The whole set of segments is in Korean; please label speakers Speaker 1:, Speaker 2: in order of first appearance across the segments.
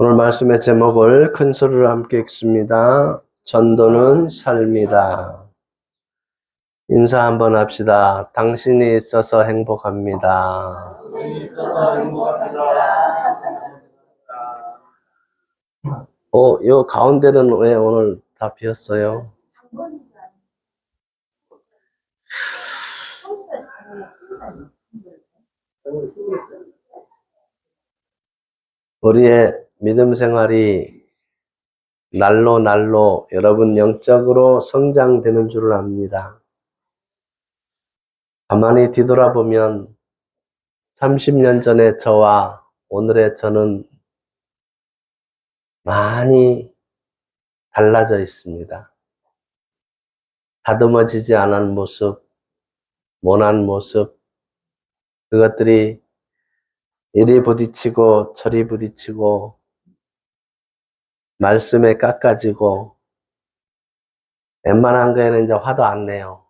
Speaker 1: 오늘 말씀의 제목을 큰 소리로 함께 읽습니다. 전도는 삶이다. 인사 한번 합시다. 당신이 있어서 행복합니다. 요 가운데는 왜 오늘 다 비었어요? 우리의 믿음 생활이 날로 여러분 영적으로 성장되는 줄을 압니다. 가만히 뒤돌아보면 30년 전의 저와 오늘의 저는 많이 달라져 있습니다. 다듬어지지 않은 모습, 모난 모습, 그것들이 이리 부딪히고 저리 부딪히고 말씀에 깎아지고 웬만한 거에는 이제 화도 안 내요.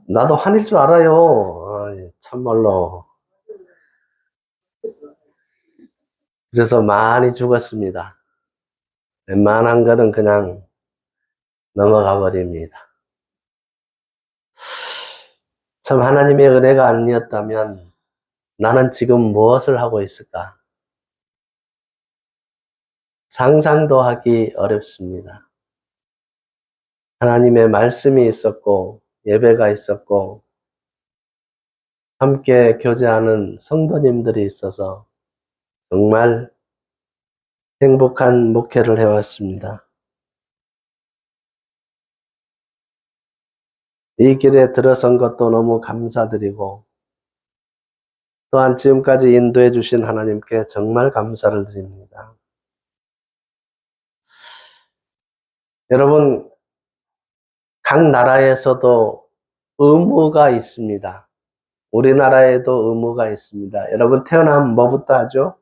Speaker 1: 나도 화낼 줄 알아요. 참말로. 그래서 많이 죽었습니다. 웬만한 거는 그냥 넘어가 버립니다. 참 하나님의 은혜가 아니었다면 나는 지금 무엇을 하고 있을까? 상상도 하기 어렵습니다. 하나님의 말씀이 있었고 예배가 있었고 함께 교제하는 성도님들이 있어서 정말 행복한 목회를 해왔습니다. 이 길에 들어선 것도 너무 감사드리고 또한 지금까지 인도해 주신 하나님께 정말 감사를 드립니다. 여러분, 각 나라에서도 의무가 있습니다. 우리나라에도 의무가 있습니다. 여러분 태어나면 뭐부터 하죠?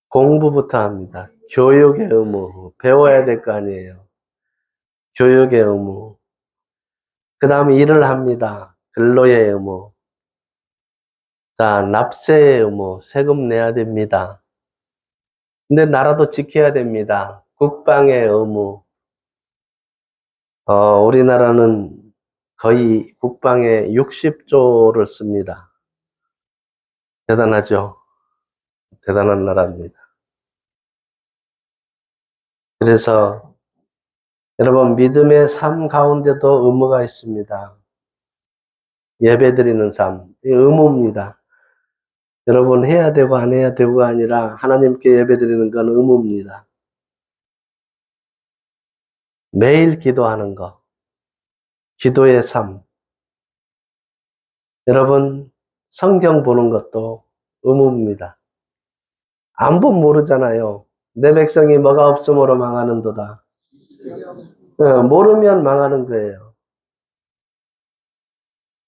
Speaker 1: 공부부터 합니다. 교육의 의무, 배워야 될 거 아니에요. 교육의 의무. 그 다음에 일을 합니다. 근로의 의무. 자, 납세의 의무, 세금 내야 됩니다. 근데 나라도 지켜야 됩니다. 국방의 의무. 우리나라는 거의 국방에 60조를 씁니다. 대단하죠? 대단한 나라입니다. 그래서 여러분 믿음의 삶 가운데도 의무가 있습니다. 예배드리는 삶, 이 의무입니다. 여러분 해야 되고 안 해야 되고가 아니라 하나님께 예배드리는 건 의무입니다. 매일 기도하는 거, 기도의 삶. 여러분 성경 보는 것도 의무입니다. 안 보면 모르잖아요. 내 백성이 뭐가 없음으로 망하는도다. 모르면 망하는 거예요.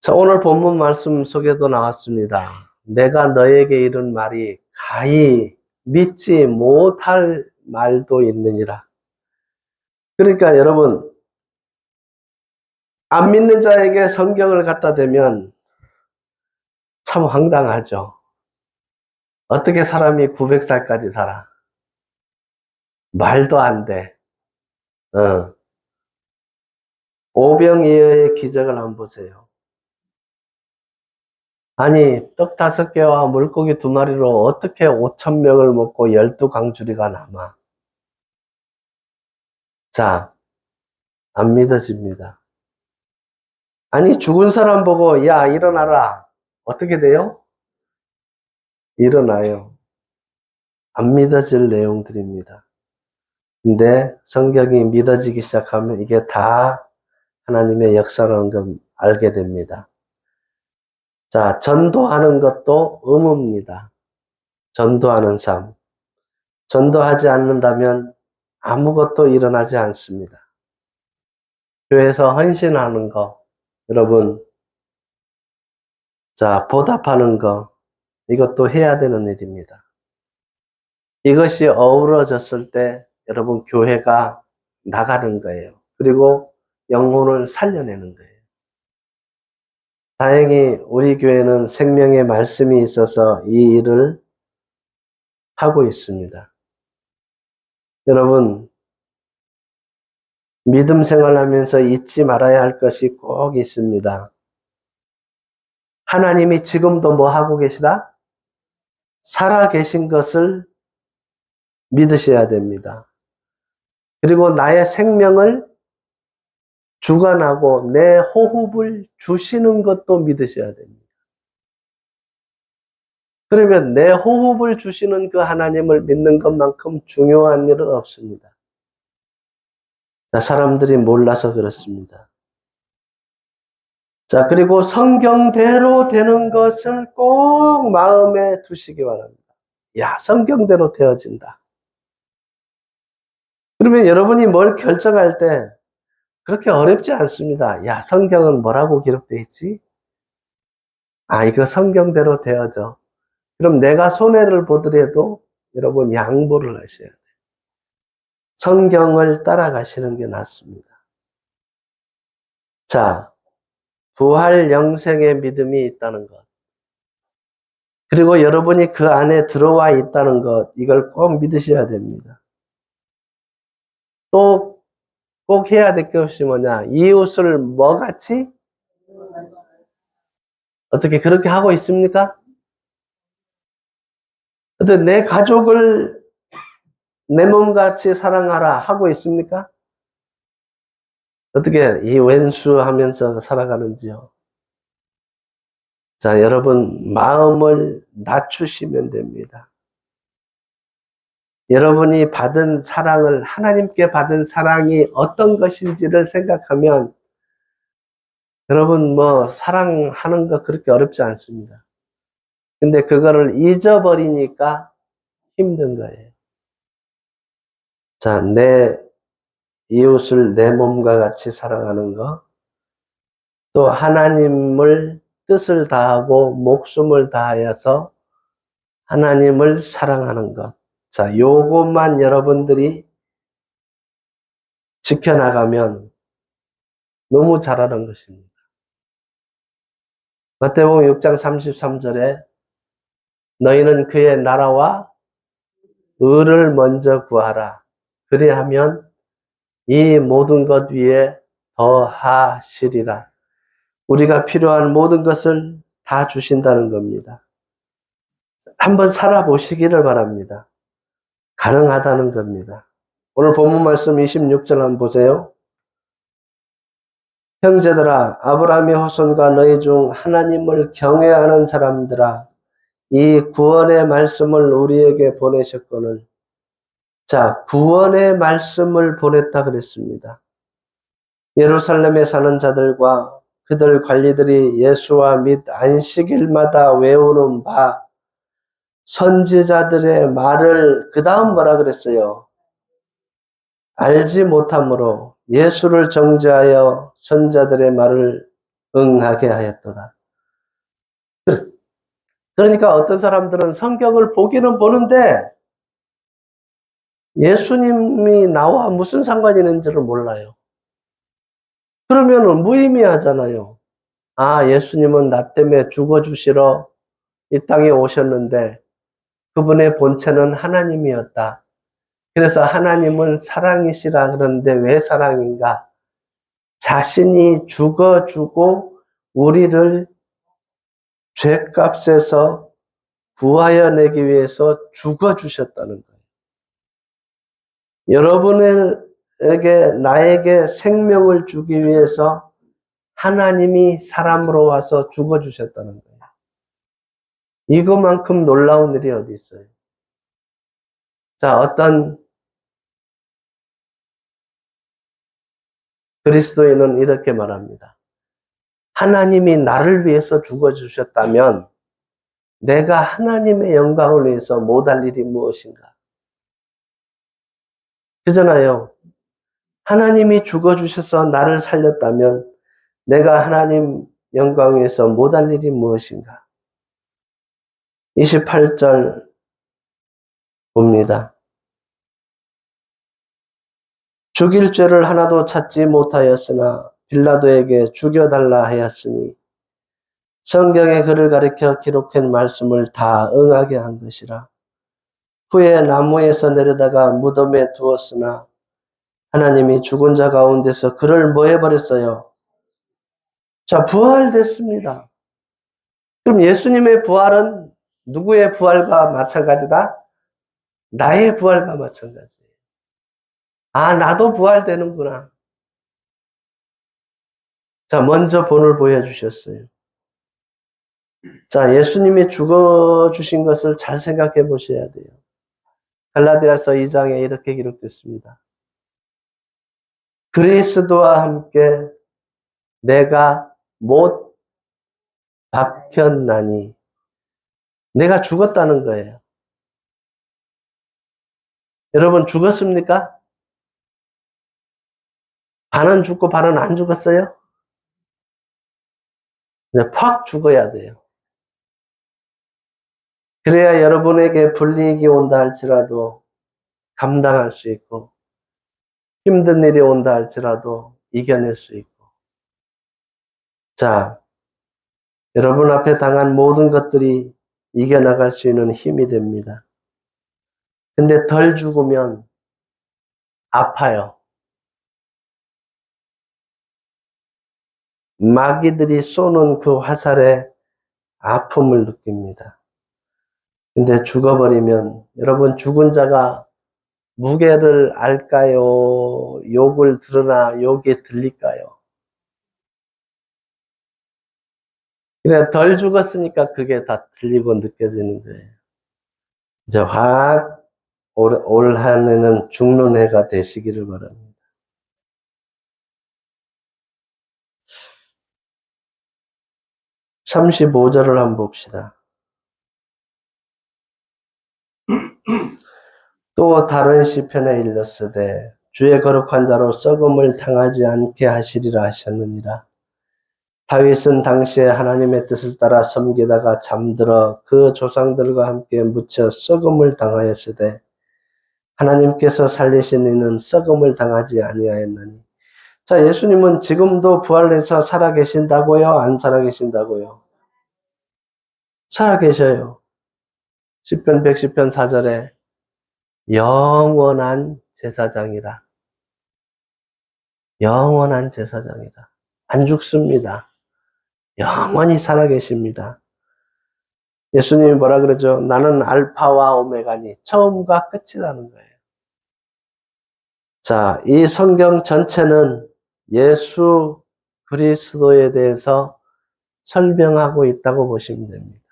Speaker 1: 자, 오늘 본문 말씀 속에도 나왔습니다. 내가 너에게 이른 말이 가히 믿지 못할 말도 있느니라. 그러니까 여러분, 안 믿는 자에게 성경을 갖다 대면 참 황당하죠. 어떻게 사람이 900살까지 살아? 말도 안 돼. 오병이어의 기적을 한번 보세요. 아니, 떡 5개와 물고기 2마리로 어떻게 5,000명을 먹고 12강줄이가 남아? 자, 안 믿어집니다. 아니, 죽은 사람 보고, 야, 일어나라. 어떻게 돼요? 일어나요. 안 믿어질 내용들입니다. 근데 성경이 믿어지기 시작하면 이게 다 하나님의 역사라는 걸 알게 됩니다. 자, 전도하는 것도 의무입니다. 전도하는 삶. 전도하지 않는다면 아무것도 일어나지 않습니다. 교회에서 헌신하는 거, 여러분, 자, 보답하는 거, 이것도 해야 되는 일입니다. 이것이 어우러졌을 때 여러분 교회가 나가는 거예요. 그리고 영혼을 살려내는 거예요. 다행히 우리 교회는 생명의 말씀이 있어서 이 일을 하고 있습니다. 여러분, 믿음 생활하면서 잊지 말아야 할 것이 꼭 있습니다. 하나님이 지금도 뭐 하고 계시다? 살아 계신 것을 믿으셔야 됩니다. 그리고 나의 생명을 주관하고 내 호흡을 주시는 것도 믿으셔야 됩니다. 그러면 내 호흡을 주시는 그 하나님을 믿는 것만큼 중요한 일은 없습니다. 자, 사람들이 몰라서 그렇습니다. 자, 그리고 성경대로 되는 것을 꼭 마음에 두시기 바랍니다. 야, 성경대로 되어진다. 그러면 여러분이 뭘 결정할 때 그렇게 어렵지 않습니다. 야, 성경은 뭐라고 기록되어 있지? 아, 이거 성경대로 되어져. 그럼 내가 손해를 보더라도 여러분 양보를 하셔야 돼요. 성경을 따라가시는 게 낫습니다. 자, 부활 영생의 믿음이 있다는 것. 그리고 여러분이 그 안에 들어와 있다는 것, 이걸 꼭 믿으셔야 됩니다. 또 꼭 해야 될 것이 뭐냐? 이웃을 뭐같이? 어떻게 그렇게 하고 있습니까? 어떻게 내 가족을 내 몸같이 사랑하라 하고 있습니까? 어떻게 이 왼수 하면서 살아가는지요? 자, 여러분 마음을 낮추시면 됩니다. 여러분이 받은 사랑을, 하나님께 받은 사랑이 어떤 것인지를 생각하면 여러분 뭐 사랑하는 거 그렇게 어렵지 않습니다. 근데 그거를 잊어버리니까 힘든 거예요. 자, 내 이웃을 내 몸과 같이 사랑하는 것, 또 하나님을 뜻을 다하고 목숨을 다하여서 하나님을 사랑하는 것. 자, 요것만 여러분들이 지켜나가면 너무 잘하는 것입니다. 마태복음 6장 33절에 너희는 그의 나라와 의를 먼저 구하라. 그리하면 이 모든 것 위에 더하시리라. 우리가 필요한 모든 것을 다 주신다는 겁니다. 한번 살아보시기를 바랍니다. 가능하다는 겁니다. 오늘 본문 말씀 26절 한번 보세요. 형제들아, 아브라함의 후손과 너희 중 하나님을 경외하는 사람들아, 이 구원의 말씀을 우리에게 보내셨거늘. 자, 구원의 말씀을 보냈다 그랬습니다. 예루살렘에 사는 자들과 그들 관리들이 예수와 및 안식일마다 외우는 바 선지자들의 말을 그 다음 뭐라 그랬어요? 알지 못함으로 예수를 정죄하여 선자들의 말을 응하게 하였도다. 그러니까 어떤 사람들은 성경을 보기는 보는데 예수님이 나와 무슨 상관이 있는지를 몰라요. 그러면 무의미하잖아요. 아, 예수님은 나 때문에 죽어주시러 이 땅에 오셨는데 그분의 본체는 하나님이었다. 그래서 하나님은 사랑이시라 그러는데 왜 사랑인가? 자신이 죽어주고 우리를 죄값에서 구하여 내기 위해서 죽어주셨다는 거예요. 여러분에게, 나에게 생명을 주기 위해서 하나님이 사람으로 와서 죽어주셨다는 거예요. 이것만큼 놀라운 일이 어디 있어요? 자, 어떤 그리스도인은 이렇게 말합니다. 하나님이 나를 위해서 죽어주셨다면 내가 하나님의 영광을 위해서 못할 일이 무엇인가? 그잖아요. 하나님이 죽어주셔서 나를 살렸다면 내가 하나님 영광 위해서 못할 일이 무엇인가? 28절 봅니다. 죽일 죄를 하나도 찾지 못하였으나 빌라도에게 죽여달라 하였으니 성경에 그를 가리켜 기록한 말씀을 다 응하게 한 것이라. 후에 나무에서 내려다가 무덤에 두었으나 하나님이 죽은 자 가운데서 그를 뭐 해버렸어요? 자, 부활됐습니다. 그럼 예수님의 부활은 누구의 부활과 마찬가지다? 나의 부활과 마찬가지예요. 아, 나도 부활되는구나. 자, 먼저 본을 보여주셨어요. 자, 예수님이 죽어주신 것을 잘 생각해 보셔야 돼요. 갈라디아서 2장에 이렇게 기록됐습니다. 그리스도와 함께 내가 못 박혔나니. 내가 죽었다는 거예요. 여러분 죽었습니까? 반은 죽고 반은 안 죽었어요? 팍 죽어야 돼요. 그래야 여러분에게 불이익이 온다 할지라도 감당할 수 있고, 힘든 일이 온다 할지라도 이겨낼 수 있고. 자, 여러분 앞에 당한 모든 것들이 이겨나갈 수 있는 힘이 됩니다. 근데 덜 죽으면 아파요. 마귀들이 쏘는 그 화살에 아픔을 느낍니다. 근데 죽어버리면 여러분 죽은 자가 무게를 알까요? 욕을 들으나 욕이 들릴까요? 그냥 덜 죽었으니까 그게 다 들리고 느껴지는 거예요. 이제 확 올 한 해는 죽는 해가 되시기를 바랍니다. 35절을 한번 봅시다. 또 다른 시편에 일렀으되 주의 거룩한 자로 썩음을 당하지 않게 하시리라 하셨느니라. 다윗은 당시에 하나님의 뜻을 따라 섬기다가 잠들어 그 조상들과 함께 묻혀 썩음을 당하였으되 하나님께서 살리신 이는 썩음을 당하지 아니하였나니. 자, 예수님은 지금도 부활해서 살아계신다고요? 안 살아계신다고요? 살아계셔요. 시편 110편 4절에 영원한 제사장이라. 영원한 제사장이라. 안 죽습니다. 영원히 살아계십니다. 예수님이 뭐라 그러죠? 나는 알파와 오메가니 처음과 끝이라는 거예요. 자, 이 성경 전체는 예수 그리스도에 대해서 설명하고 있다고 보시면 됩니다.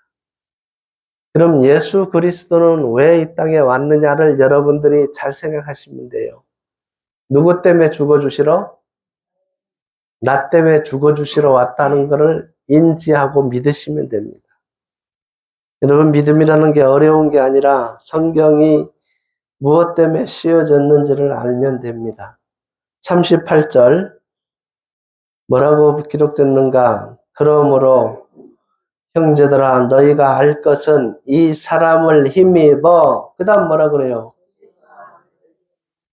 Speaker 1: 그럼 예수 그리스도는 왜 이 땅에 왔느냐를 여러분들이 잘 생각하시면 돼요. 누구 때문에 죽어주시러? 나 때문에 죽어주시러 왔다는 것을 인지하고 믿으시면 됩니다. 여러분 믿음이라는 게 어려운 게 아니라 성경이 무엇 때문에 씌워졌는지를 알면 됩니다. 38절 뭐라고 기록됐는가? 그러므로 형제들아 너희가 알 것은 이 사람을 힘입어 그 다음 뭐라 그래요?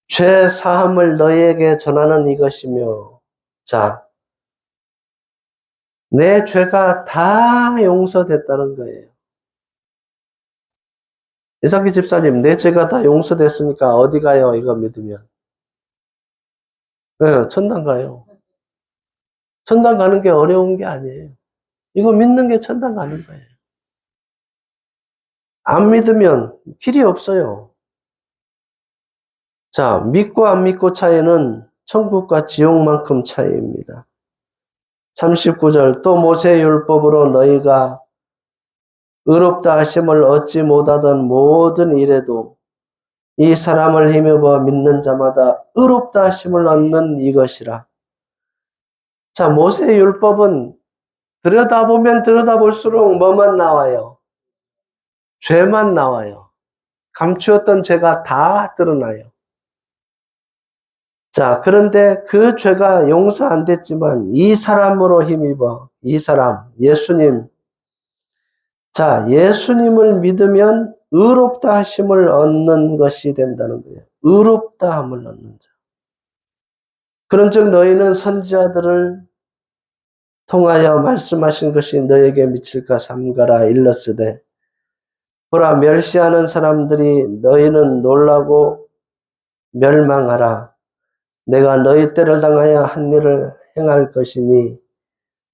Speaker 1: 죄 사함을 너희에게 전하는 이것이며 자, 내 죄가 다 용서됐다는 거예요. 이삭기 집사님 내 죄가 다 용서됐으니까 어디 가요? 이거 믿으면. 네, 천당 가요. 천당 가는 게 어려운 게 아니에요. 이거 믿는 게 천당 가는 거예요. 안 믿으면 길이 없어요. 자, 믿고 안 믿고 차이는 천국과 지옥만큼 차이입니다. 39절 또 모세의 율법으로 너희가 의롭다 하심을 얻지 못하던 모든 일에도 이 사람을 힘입어 믿는 자마다 의롭다 하심을 얻는 이것이라. 자, 모세의 율법은 들여다보면 들여다볼수록 뭐만 나와요? 죄만 나와요. 감추었던 죄가 다 드러나요. 자, 그런데 그 죄가 용서 안 됐지만 이 사람으로 힘입어, 이 사람, 예수님. 자, 예수님을 믿으면 의롭다 하심을 얻는 것이 된다는 거예요. 의롭다 함을 얻는 자. 그런즉 너희는 선지자들을 통하여 말씀하신 것이 너에게 미칠까 삼가라 일렀으되 보라 멸시하는 사람들이 너희는 놀라고 멸망하라. 내가 너희 때를 당하여 한 일을 행할 것이니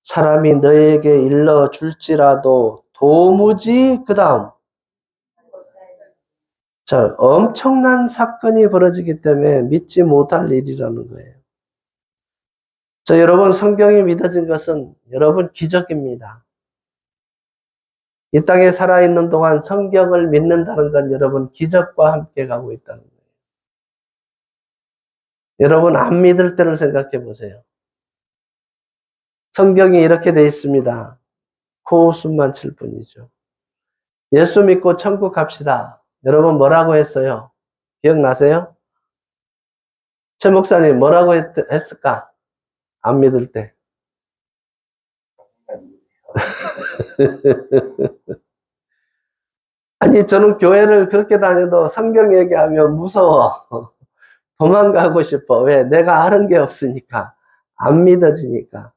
Speaker 1: 사람이 너희에게 일러줄지라도 도무지 그 다음 자, 엄청난 사건이 벌어지기 때문에 믿지 못할 일이라는 거예요. 자, 여러분 성경이 믿어진 것은 여러분 기적입니다. 이 땅에 살아있는 동안 성경을 믿는다는 건 여러분 기적과 함께 가고 있다는 거예요. 여러분 안 믿을 때를 생각해 보세요. 성경이 이렇게 돼 있습니다. 코웃음만 칠 뿐이죠. 예수 믿고 천국 갑시다. 여러분 뭐라고 했어요? 기억나세요? 최 목사님 뭐라고 했을까? 안 믿을 때. 아니 저는 교회를 그렇게 다녀도 성경 얘기하면 무서워. 도망가고 싶어. 왜? 내가 아는 게 없으니까. 안 믿어지니까.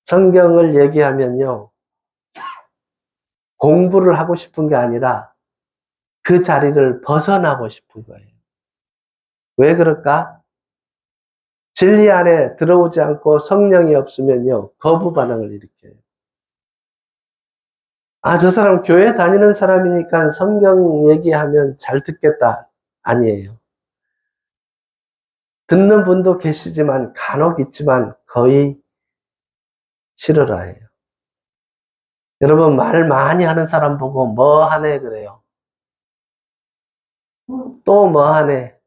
Speaker 1: 성경을 얘기하면요. 공부를 하고 싶은 게 아니라 그 자리를 벗어나고 싶은 거예요. 왜 그럴까? 진리 안에 들어오지 않고 성령이 없으면요. 거부 반응을 일으켜요. 아, 저 사람 교회 다니는 사람이니까 성경 얘기하면 잘 듣겠다. 아니에요. 듣는 분도 계시지만 간혹 있지만 거의 싫어라 해요. 여러분 말 많이 하는 사람 보고 뭐 하네 그래요. 또 뭐 하네.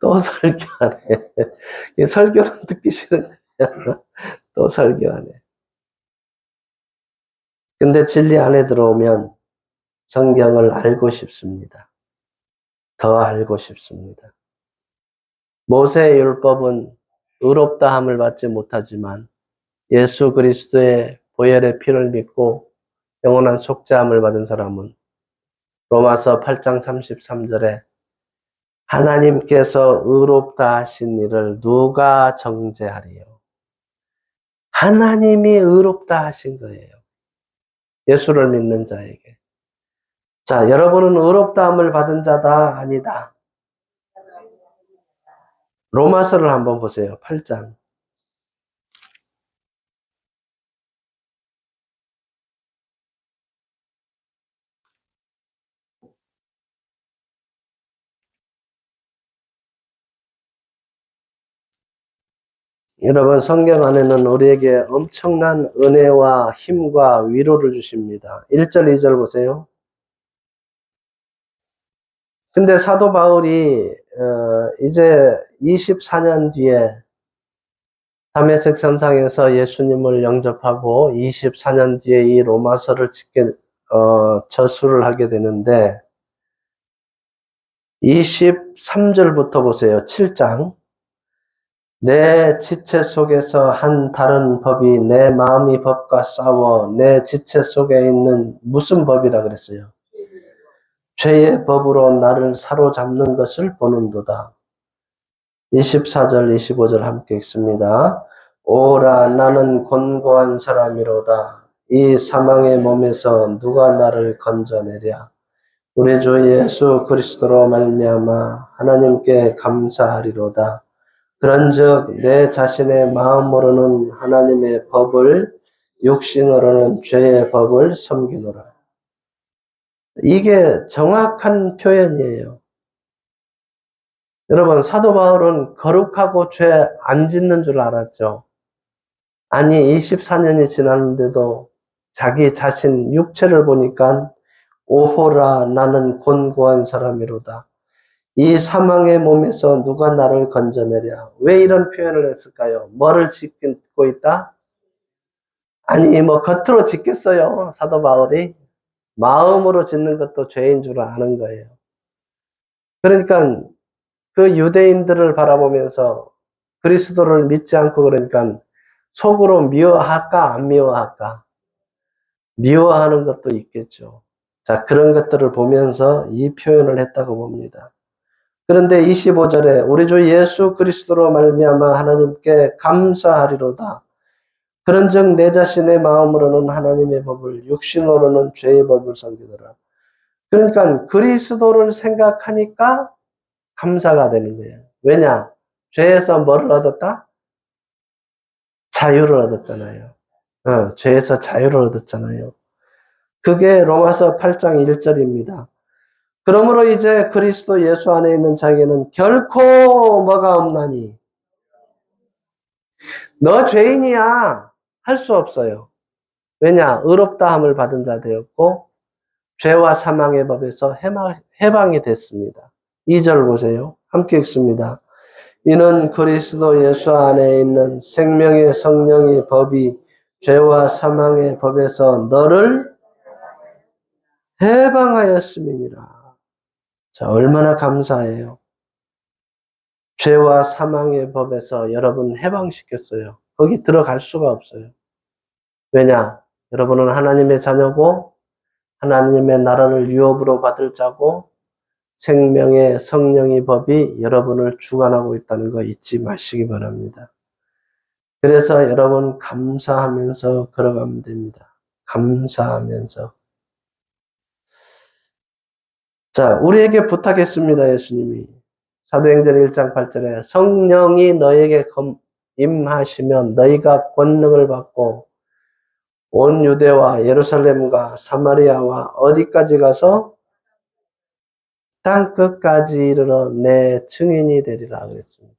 Speaker 1: 또 설교하네. 설교는 듣기 싫은 거야. 또 설교하네. 근데 진리 안에 들어오면 성경을 알고 싶습니다. 더 알고 싶습니다. 모세의 율법은 의롭다함을 받지 못하지만 예수 그리스도의 보혈의 피를 믿고 영원한 속죄함을 받은 사람은 로마서 8장 33절에 하나님께서 의롭다 하신 일을 누가 정죄하리요? 하나님이 의롭다 하신 거예요. 예수를 믿는 자에게. 자, 여러분은 의롭다함을 받은 자다, 아니다. 로마서를 한번 보세요. 8장. 여러분 성경 안에는 우리에게 엄청난 은혜와 힘과 위로를 주십니다. 1절, 2절 보세요. 근데 사도 바울이 이제 24년 뒤에 다메섹 선상에서 예수님을 영접하고 24년 뒤에 이 로마서를 저술을 하게 되는데 23절부터 보세요. 7장. 내 지체 속에서 한 다른 법이 내 마음이 법과 싸워 내 지체 속에 있는 무슨 법이라 그랬어요? 죄의 법으로 나를 사로잡는 것을 보는도다. 24절, 25절 함께 읽습니다. 오라 나는 곤고한 사람이로다. 이 사망의 몸에서 누가 나를 건져내랴. 우리 주 예수 그리스도로 말미암아 하나님께 감사하리로다. 그런즉 내 자신의 마음으로는 하나님의 법을 육신으로는 죄의 법을 섬기노라. 이게 정확한 표현이에요. 여러분 사도 바울은 거룩하고 죄 안 짓는 줄 알았죠. 아니 24년이 지났는데도 자기 자신 육체를 보니까 오호라 나는 곤고한 사람이로다. 이 사망의 몸에서 누가 나를 건져내랴. 왜 이런 표현을 했을까요? 뭐를 짓고 있다? 아니 뭐 겉으로 짓겠어요. 사도 바울이. 마음으로 짓는 것도 죄인 줄 아는 거예요. 그러니까 그 유대인들을 바라보면서 그리스도를 믿지 않고 그러니까 속으로 미워할까 안 미워할까? 미워하는 것도 있겠죠. 자, 그런 것들을 보면서 이 표현을 했다고 봅니다. 그런데 25절에 우리 주 예수 그리스도로 말미암아 하나님께 감사하리로다. 그런즉 내 자신의 마음으로는 하나님의 법을, 육신으로는 죄의 법을 섬기더라. 그러니까 그리스도를 생각하니까 감사가 되는 거예요. 왜냐? 죄에서 뭐를 얻었다? 자유를 얻었잖아요. 죄에서 자유를 얻었잖아요. 그게 로마서 8장 1절입니다. 그러므로 이제 그리스도 예수 안에 있는 자에게는 결코 뭐가 없나니? 너 죄인이야. 할 수 없어요. 왜냐? 의롭다함을 받은 자 되었고 죄와 사망의 법에서 해방이 됐습니다. 2절 보세요. 함께 읽습니다. 이는 그리스도 예수 안에 있는 생명의 성령의 법이 죄와 사망의 법에서 너를 해방하였음이니라. 자, 얼마나 감사해요. 죄와 사망의 법에서 여러분 해방시켰어요. 거기 들어갈 수가 없어요. 왜냐? 여러분은 하나님의 자녀고 하나님의 나라를 유업으로 받을 자고 생명의 성령의 법이 여러분을 주관하고 있다는 거 잊지 마시기 바랍니다. 그래서 여러분 감사하면서 걸어가면 됩니다. 감사하면서. 자, 우리에게 부탁했습니다. 예수님이. 사도행전 1장 8절에 성령이 너에게 임하시면 너희가 권능을 받고 온 유대와 예루살렘과 사마리아와 어디까지 가서 땅 끝까지 이르러 내 증인이 되리라 그랬습니다.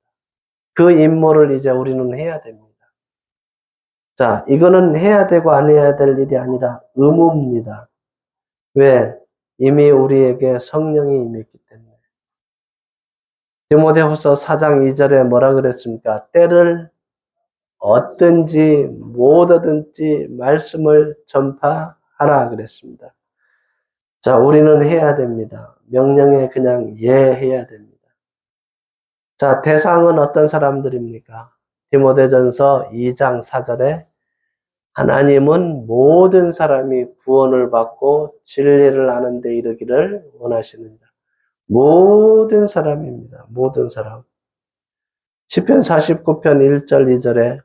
Speaker 1: 그 임무를 이제 우리는 해야 됩니다. 자, 이거는 해야 되고 안 해야 될 일이 아니라 의무입니다. 왜? 이미 우리에게 성령이 임했기 때문에. 디모데후서 4장 2절에 뭐라 그랬습니까? 때를 얻든지 못 얻든지 말씀을 전파하라 그랬습니다. 자, 우리는 해야 됩니다. 명령에 그냥 예해야 됩니다. 자, 대상은 어떤 사람들입니까? 디모데전서 2장 4절에 하나님은 모든 사람이 구원을 받고 진리를 아는 데 이르기를 원하시느니라. 모든 사람입니다. 모든 사람. 시편 49편 1절 2절에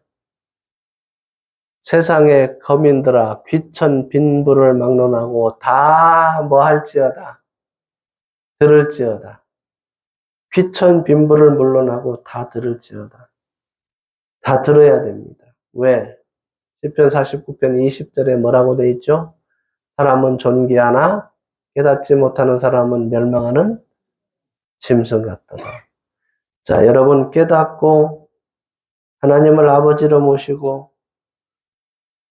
Speaker 1: 세상의 거민들아 귀천 빈부를 막론하고 다 뭐 할지어다. 들을지어다. 귀천 빈부를 물론하고 다 들을지어다. 다 들어야 됩니다. 왜? 시편 49편 20절에 뭐라고 돼 있죠? 사람은 존귀하나 깨닫지 못하는 사람은 멸망하는 짐승 같도다. 자, 여러분 깨닫고 하나님을 아버지로 모시고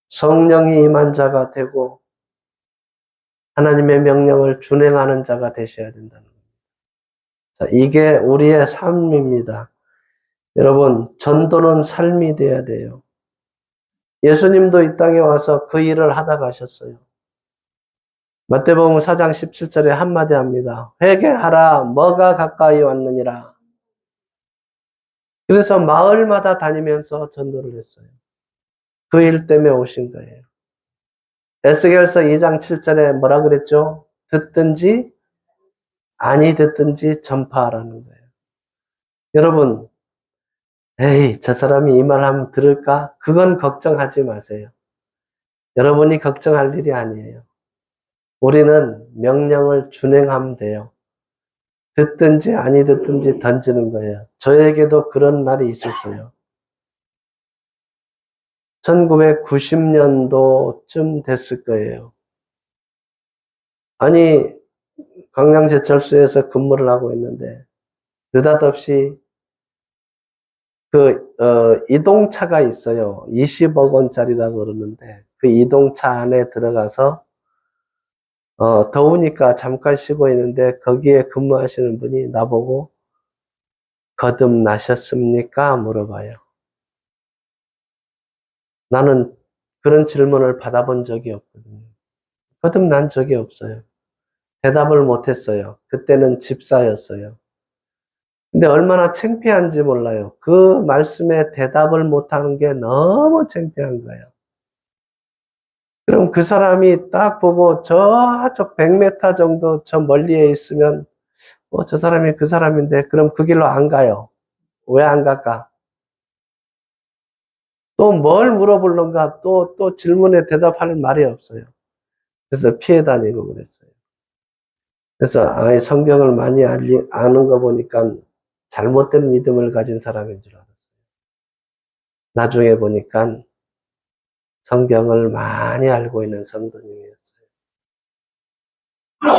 Speaker 1: 성령이 임한 자가 되고 하나님의 명령을 준행하는 자가 되셔야 된다는 겁니다. 자, 이게 우리의 삶입니다. 여러분, 전도는 삶이 돼야 돼요. 예수님도 이 땅에 와서 그 일을 하다 가셨어요. 마태복음 4장 17절에 한마디 합니다. 회개하라, 뭐가 가까이 왔느니라. 그래서 마을마다 다니면서 전도를 했어요. 그 일 때문에 오신 거예요. 에스겔서 2장 7절에 뭐라 그랬죠? 듣든지 아니 듣든지 전파하라는 거예요. 여러분, 에이, 저 사람이 이 말 하면 들을까? 그건 걱정하지 마세요. 여러분이 걱정할 일이 아니에요. 우리는 명령을 준행하면 돼요. 듣든지 아니 듣든지 던지는 거예요. 저에게도 그런 날이 있었어요. 1990년도쯤 됐을 거예요. 아니, 강양제철소에서 근무를 하고 있는데 느닷없이 이동차가 있어요. 20억 원짜리라고 그러는데 그 이동차 안에 들어가서 더우니까 잠깐 쉬고 있는데 거기에 근무하시는 분이 나보고 거듭나셨습니까? 물어봐요. 나는 그런 질문을 받아본 적이 없거든요. 거듭난 적이 없어요. 대답을 못했어요. 그때는 집사였어요. 근데 얼마나 창피한지 몰라요. 그 말씀에 대답을 못하는 게 너무 창피한 거예요. 그럼 그 사람이 딱 보고 저쪽 100m 정도 저 멀리에 있으면 저 사람이 그 사람인데 그럼 그 길로 안 가요. 왜 안 갈까? 또 뭘 물어보는가? 또 질문에 대답할 말이 없어요. 그래서 피해 다니고 그랬어요. 그래서 성경을 많이 아는 거 보니까 잘못된 믿음을 가진 사람인 줄 알았어요. 나중에 보니까 성경을 많이 알고 있는 성도님이었어요.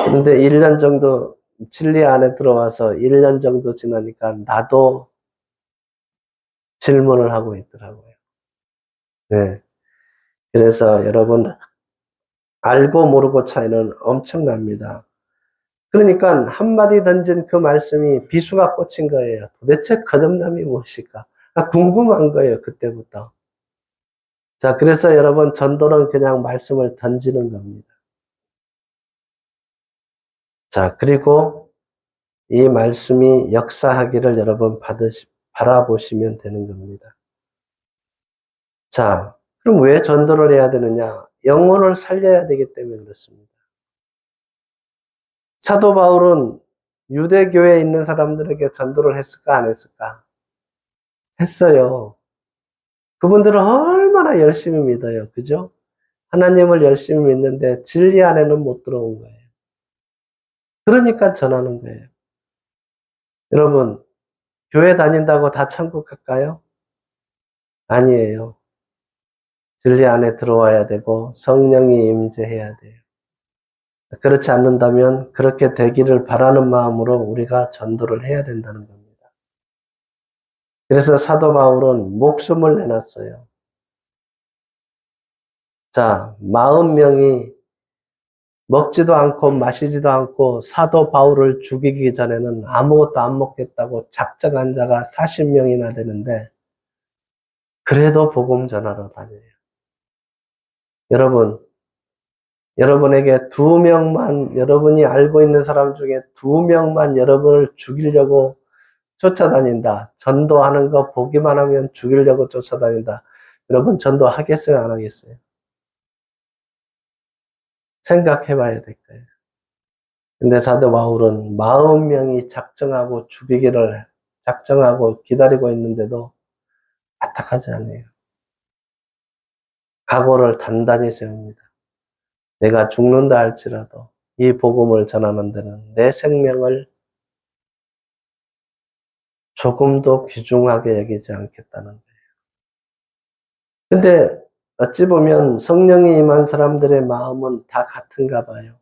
Speaker 1: 그런데 1년 정도 진리 안에 들어와서 1년 정도 지나니까 나도 질문을 하고 있더라고요. 네. 그래서 여러분, 알고 모르고 차이는 엄청납니다. 그러니까 한마디 던진 그 말씀이 비수가 꽂힌 거예요. 도대체 거듭남이 무엇일까? 궁금한 거예요, 그때부터. 자, 그래서 여러분, 전도는 그냥 말씀을 던지는 겁니다. 자, 그리고 이 말씀이 역사하기를 여러분 바라보시면 되는 겁니다. 자, 그럼 왜 전도를 해야 되느냐? 영혼을 살려야 되기 때문에 그렇습니다. 사도 바울은 유대교회에 있는 사람들에게 전도를 했을까, 안 했을까? 했어요. 그분들은 얼마나 열심히 믿어요. 그죠? 하나님을 열심히 믿는데 진리 안에는 못 들어온 거예요. 그러니까 전하는 거예요. 여러분, 교회 다닌다고 다 천국 갈까요? 아니에요. 진리 안에 들어와야 되고 성령이 임재해야 돼요. 그렇지 않는다면 그렇게 되기를 바라는 마음으로 우리가 전도를 해야 된다는 겁니다. 그래서 사도 바울은 목숨을 내놨어요. 자, 40명이 먹지도 않고 마시지도 않고 사도 바울을 죽이기 전에는 아무것도 안 먹겠다고 작정한 자가 40명이나 되는데 그래도 복음 전하러 다녀요. 여러분, 여러분에게 2명만, 여러분이 알고 있는 사람 중에 2명만 여러분을 죽이려고 쫓아다닌다. 전도하는 거 보기만 하면 죽이려고 쫓아다닌다. 여러분 전도하겠어요? 안 하겠어요? 생각해 봐야 될 거예요. 근데 사도 바울은 40명이 작정하고 기다리고 있는데도 아탁하지 않아요. 각오를 단단히 세웁니다. 내가 죽는다 할지라도 이 복음을 전하는 데는 내 생명을 조금도 귀중하게 여기지 않겠다는 거예요. 근데 어찌 보면 성령이 임한 사람들의 마음은 다 같은가 봐요.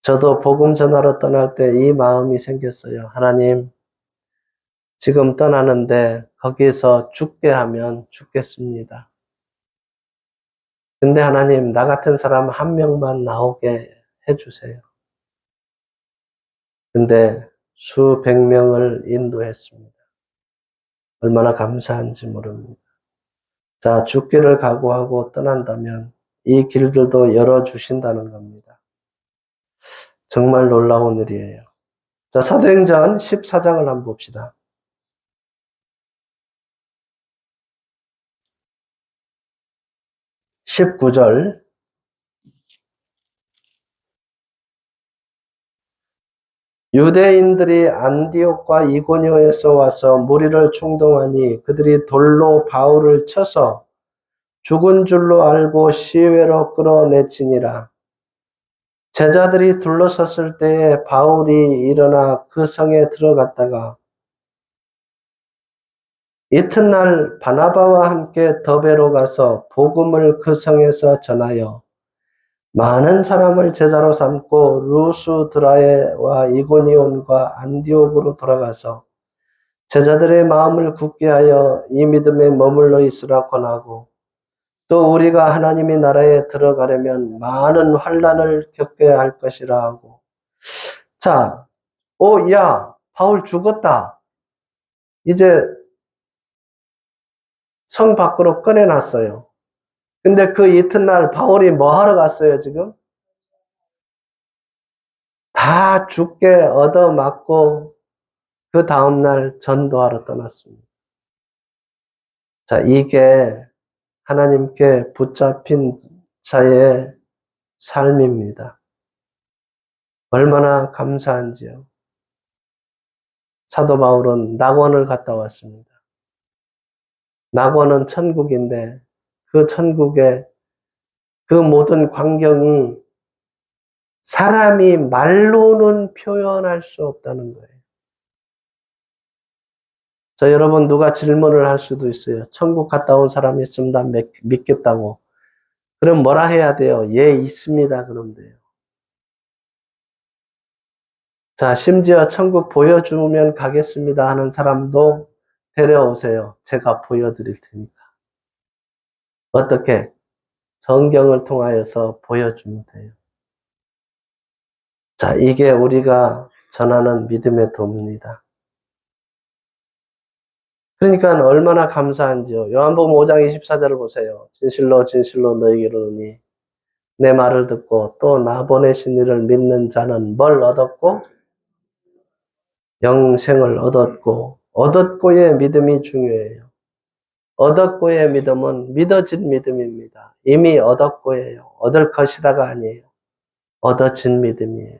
Speaker 1: 저도 복음 전하러 떠날 때 이 마음이 생겼어요. 하나님, 지금 떠나는데 거기서 죽게 하면 죽겠습니다. 근데 하나님, 나 같은 사람 1명만 나오게 해주세요. 근데 수백 명을 인도했습니다. 얼마나 감사한지 모릅니다. 자, 죽기를 각오하고 떠난다면 이 길들도 열어주신다는 겁니다. 정말 놀라운 일이에요. 자, 사도행전 14장을 한번 봅시다. 19절. 유대인들이 안디옥과 이고니오에서 와서 무리를 충동하니 그들이 돌로 바울을 쳐서 죽은 줄로 알고 시외로 끌어내치니라. 제자들이 둘러섰을 때에 바울이 일어나 그 성에 들어갔다가 이튿날 바나바와 함께 더베로 가서 복음을 그 성에서 전하여 많은 사람을 제자로 삼고 루스드라에와 이고니온과 안디옥으로 돌아가서 제자들의 마음을 굳게 하여 이 믿음에 머물러 있으라 권하고 또 우리가 하나님의 나라에 들어가려면 많은 환난을 겪어야 할 것이라 하고. 자, 야, 바울 죽었다. 이제 성 밖으로 꺼내놨어요. 근데 그 이튿날 바울이 뭐 하러 갔어요, 지금? 다 죽게 얻어맞고 그 다음날 전도하러 떠났습니다. 자, 이게 하나님께 붙잡힌 자의 삶입니다. 얼마나 감사한지요. 사도 바울은 낙원을 갔다 왔습니다. 낙원은 천국인데 그 천국의 그 모든 광경이 사람이 말로는 표현할 수 없다는 거예요. 자, 여러분 누가 질문을 할 수도 있어요. 천국 갔다 온 사람이 있으면 나 믿겠다고. 그럼 뭐라 해야 돼요? 예, 있습니다. 그러면 돼요. 자, 심지어 천국 보여주면 가겠습니다 하는 사람도 데려오세요. 제가 보여드릴 테니까. 어떻게? 성경을 통하여서 보여주면 돼요. 자, 이게 우리가 전하는 믿음의 도입니다. 그러니까 얼마나 감사한지요. 요한복음 5장 24절을 보세요. 진실로 진실로 너희에게 이르노니 내 말을 듣고 또 나 보내신 이를 믿는 자는 뭘 얻었고? 영생을 얻었고의 믿음이 중요해요. 얻었고의 믿음은 믿어진 믿음입니다. 이미 얻었고예요. 얻을 것이다가 아니에요. 얻어진 믿음이에요.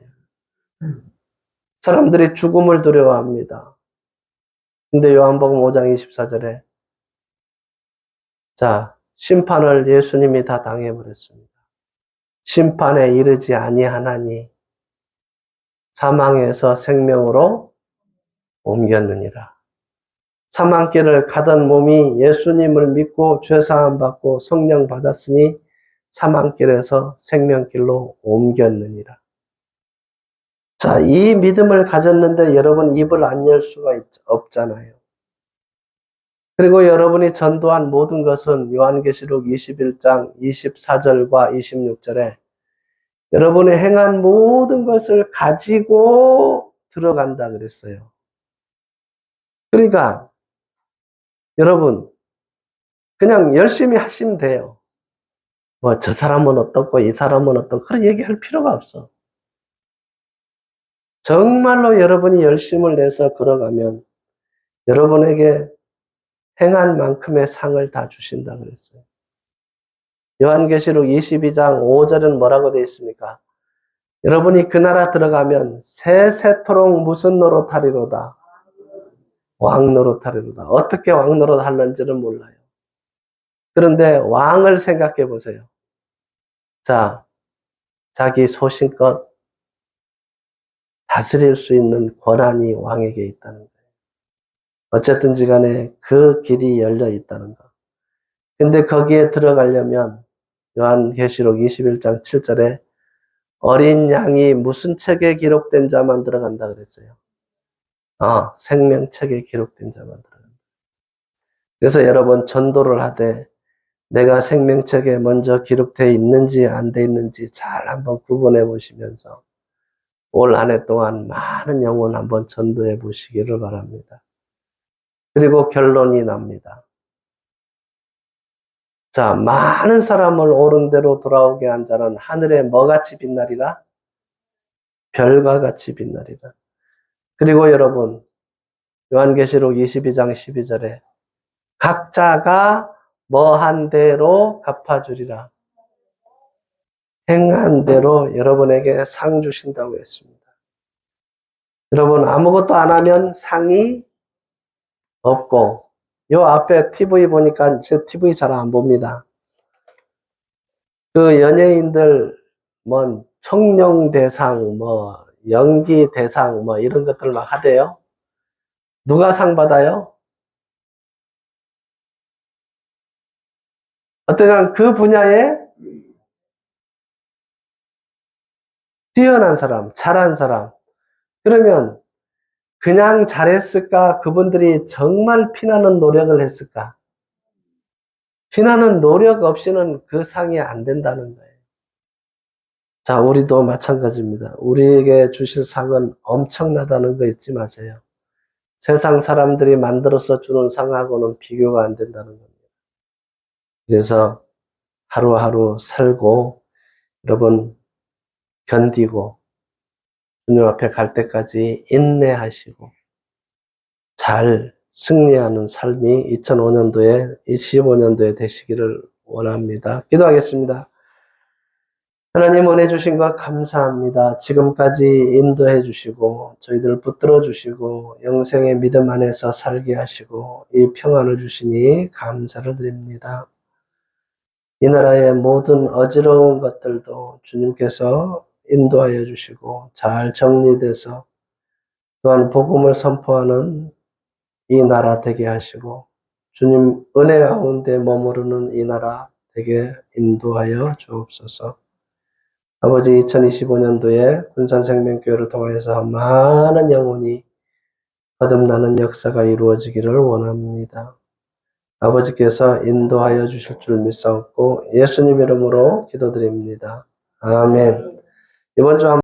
Speaker 1: 사람들이 죽음을 두려워합니다. 근데 요한복음 5장 24절에 자, 심판을 예수님이 다 당해버렸습니다. 심판에 이르지 아니하나니 사망에서 생명으로 옮겼느니라. 사망길을 가던 몸이 예수님을 믿고 죄사함 받고 성령 받았으니 사망길에서 생명길로 옮겼느니라. 자, 이 믿음을 가졌는데 여러분 입을 안 열 수가 없잖아요. 그리고 여러분이 전도한 모든 것은 요한계시록 21장 24절과 26절에 여러분이 행한 모든 것을 가지고 들어간다 그랬어요. 그러니까 여러분 그냥 열심히 하시면 돼요. 뭐 저 사람은 어떻고 이 사람은 어떻고 그런 얘기할 필요가 없어. 정말로 여러분이 열심을 내서 걸어가면 여러분에게 행한 만큼의 상을 다 주신다 그랬어요. 요한계시록 22장 5절은 뭐라고 되어 있습니까? 여러분이 그 나라 들어가면 세세토록 무슨 노릇하리로다. 왕노릇하리로다. 어떻게 왕노릇 하는지는 몰라요. 그런데 왕을 생각해 보세요. 자, 자기 소신껏 다스릴 수 있는 권한이 왕에게 있다는 거예요. 어쨌든지 간에 그 길이 열려 있다는 거. 근데 거기에 들어가려면 요한계시록 21장 7절에 어린 양이 무슨 책에 기록된 자만 들어간다 그랬어요. 생명책에 기록된 자만 들어간다. 그래서 여러분 전도를 하되 내가 생명책에 먼저 기록되어 있는지 안 돼 있는지 잘 한번 구분해 보시면서 올 한 해 동안 많은 영혼 한번 전도해 보시기를 바랍니다. 그리고 결론이 납니다. 자, 많은 사람을 옳은 대로 돌아오게 한 자는 하늘에 뭐같이 빛나리라? 별과 같이 빛나리라. 그리고 여러분 요한계시록 22장 12절에 각자가 뭐한 대로 갚아주리라. 행한 대로 여러분에게 상 주신다고 했습니다. 여러분 아무것도 안 하면 상이 없고 요 앞에 TV 보니까 제 TV 잘 안 봅니다. 그 연예인들 뭐 청룡 대상 뭐 연기 대상 뭐 이런 것들 막 하대요. 누가 상 받아요? 어떤 그 분야에 뛰어난 사람, 잘한 사람. 그러면 그냥 잘했을까? 그분들이 정말 피나는 노력을 했을까? 피나는 노력 없이는 그 상이 안 된다는 거예요. 자, 우리도 마찬가지입니다. 우리에게 주실 상은 엄청나다는 거 잊지 마세요. 세상 사람들이 만들어서 주는 상하고는 비교가 안 된다는 겁니다. 그래서 하루하루 살고 여러분 견디고 주님 앞에 갈 때까지 인내하시고 잘 승리하는 삶이 2025년도에 되시기를 원합니다. 기도하겠습니다. 하나님 은혜 주신 것 감사합니다. 지금까지 인도해 주시고 저희들을 붙들어 주시고 영생의 믿음 안에서 살게 하시고 이 평안을 주시니 감사를 드립니다. 이 나라의 모든 어지러운 것들도 주님께서 인도하여 주시고 잘 정리돼서 또한 복음을 선포하는 이 나라 되게 하시고 주님 은혜 가운데 머무르는 이 나라 되게 인도하여 주옵소서. 아버지 2025년도에 군산생명교회를 통해서 많은 영혼이 거듭나는 역사가 이루어지기를 원합니다. 아버지께서 인도하여 주실 줄 믿사옵고 예수님 이름으로 기도드립니다. 아멘. 이번 주